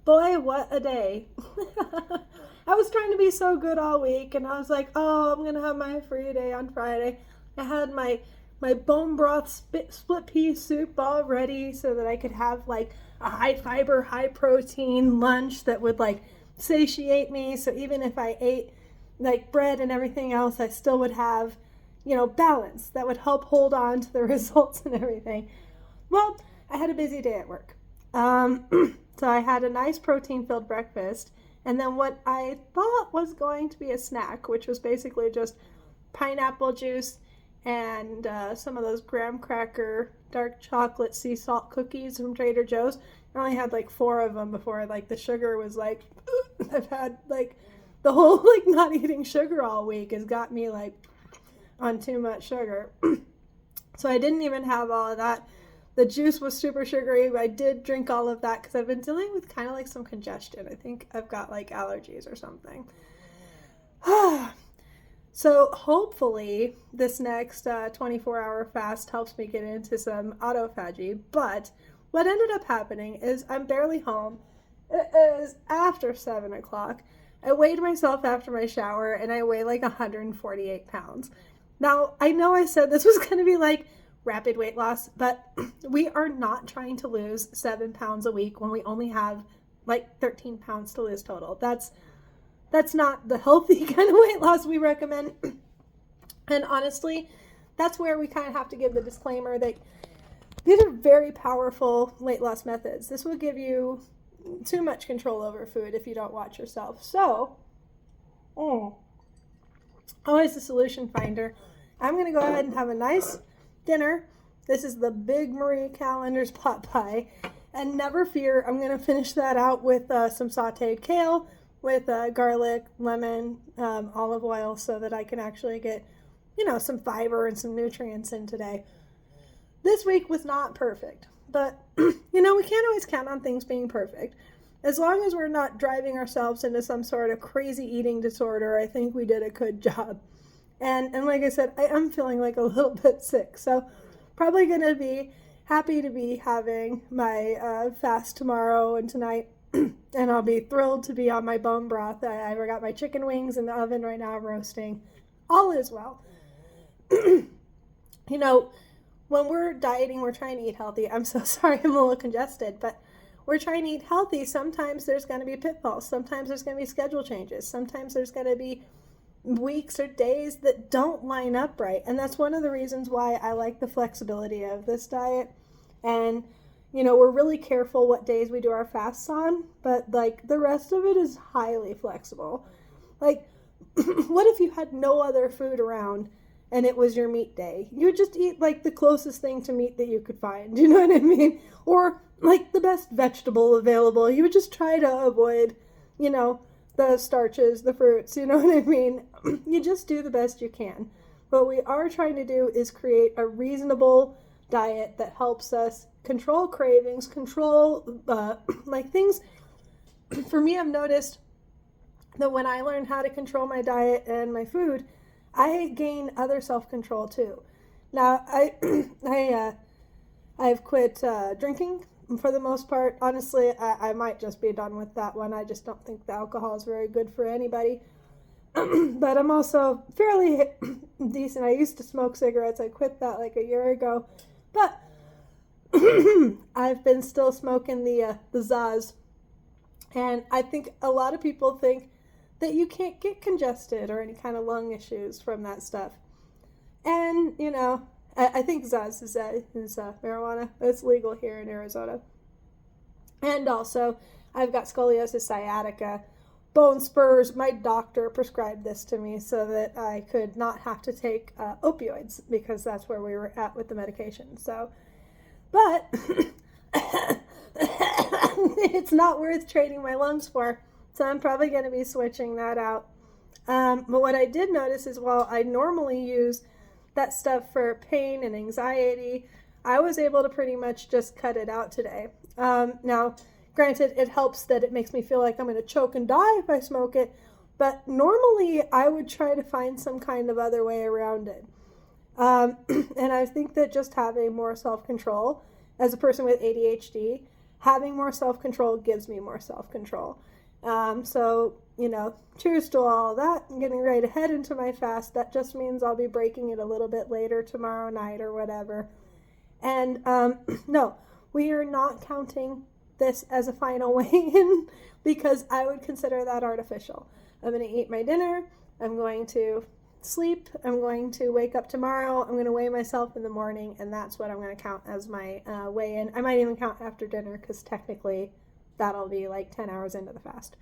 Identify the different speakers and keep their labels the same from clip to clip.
Speaker 1: boy, what a day. I was trying to be so good all week, and I was like, oh, I'm going to have my free day on Friday. I had my bone broth split pea soup all ready so that I could have like a high fiber, high protein lunch that would like satiate me. So even if I ate like bread and everything else, I still would have, balance that would help hold on to the results and everything. Well, I had a busy day at work. So I had a nice protein filled breakfast. And then what I thought was going to be a snack, which was basically just pineapple juice and some of those graham cracker dark chocolate sea salt cookies from Trader Joe's. I only had like 4 of them before like the sugar was like, I've had like the whole like not eating sugar all week has got me like on too much sugar. So I didn't even have all of that. The juice was super sugary. I did drink all of that because I've been dealing with kind of like some congestion. I think I've got like allergies or something. So hopefully this next 24-hour fast helps me get into some autophagy. But what ended up happening is I'm barely home. It is after 7 o'clock. I weighed myself after my shower and I weigh like 148 pounds. Now, I know I said this was going to be like rapid weight loss, but we are not trying to lose 7 pounds a week when we only have like 13 pounds to lose total. That's not the healthy kind of weight loss we recommend. And honestly, that's where we kind of have to give the disclaimer that these are very powerful weight loss methods. This will give you too much control over food if you don't watch yourself. So, always the solution finder. I'm going to go ahead and have a nice dinner. This is the Big Marie Callender's pot pie. And never fear, I'm going to finish that out with some sauteed kale with garlic, lemon, olive oil so that I can actually get, some fiber and some nutrients in today. This week was not perfect, but, we can't always count on things being perfect. As long as we're not driving ourselves into some sort of crazy eating disorder, I think we did a good job. And like I said, I am feeling like a little bit sick, so probably going to be happy to be having my fast tomorrow and tonight, and I'll be thrilled to be on my bone broth. I got my chicken wings in the oven right now roasting. All is well. When we're dieting, we're trying to eat healthy. I'm so sorry I'm a little congested, but we're trying to eat healthy. Sometimes there's going to be pitfalls. Sometimes there's going to be schedule changes. Sometimes there's going to be weeks or days that don't line up right. And that's one of the reasons why I like the flexibility of this diet. And, we're really careful what days we do our fasts on, but like the rest of it is highly flexible. Like, what if you had no other food around and it was your meat day? You would just eat like the closest thing to meat that you could find. You know what I mean? Or like the best vegetable available. You would just try to avoid, the starches, the fruits, you know what I mean? You just do the best you can. What we are trying to do is create a reasonable diet that helps us control cravings, control things. For me, I've noticed that when I learned how to control my diet and my food, I gain other self-control too. Now, I've quit drinking for the most part. Honestly, I might just be done with that one. I just don't think the alcohol is very good for anybody. But I'm also fairly decent. I used to smoke cigarettes. I quit that like a year ago. But I've been still smoking the Zaz. And I think a lot of people think that you can't get congested or any kind of lung issues from that stuff. And, I think Zaz is marijuana. It's legal here in Arizona. And also, I've got scoliosis sciatica, bone spurs. My doctor prescribed this to me so that I could not have to take opioids because that's where we were at with the medication. So, but it's not worth trading my lungs for. So I'm probably going to be switching that out. But what I did notice is while I normally use that stuff for pain and anxiety, I was able to pretty much just cut it out today. Now, granted, it helps that it makes me feel like I'm going to choke and die if I smoke it, but normally I would try to find some kind of other way around it. And I think that just having more self-control as a person with ADHD having more self-control gives me more self-control. So, cheers to all that. I'm getting ready to head into my fast. That just means I'll be breaking it a little bit later tomorrow night or whatever. And no, we are not counting this as a final weigh-in because I would consider that artificial. I'm going to eat my dinner. I'm going to sleep. I'm going to wake up tomorrow. I'm going to weigh myself in the morning, and that's what I'm going to count as my weigh-in. I might even count after dinner because technically that'll be like 10 hours into the fast.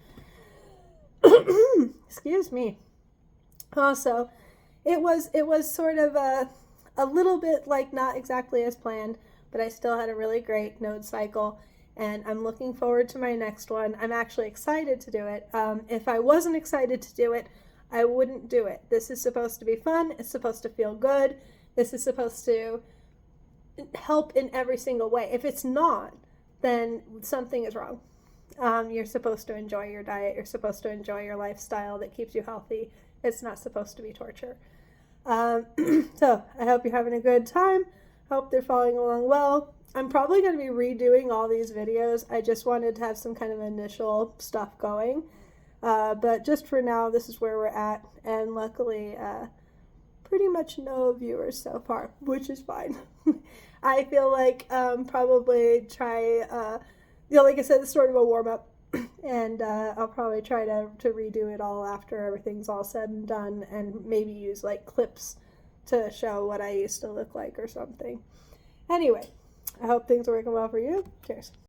Speaker 1: Excuse me. Also, it was sort of a little bit like not exactly as planned, but I still had a really great node cycle, and I'm looking forward to my next one. I'm actually excited to do it. If I wasn't excited to do it, I wouldn't do it. This is supposed to be fun. It's supposed to feel good. This is supposed to help in every single way. If it's not, then something is wrong. You're supposed to enjoy your diet. You're supposed to enjoy your lifestyle that keeps you healthy. It's not supposed to be torture. So I hope you're having a good time. Hope they're following along well. I'm probably going to be redoing all these videos. I just wanted to have some kind of initial stuff going. But just for now, this is where we're at. And luckily, pretty much no viewers so far, which is fine. I feel like probably try, like I said, it's sort of a warm-up. And I'll probably try to redo it all after everything's all said and done, and maybe use like clips to show what I used to look like or something. Anyway, I hope things are working well for you. Cheers.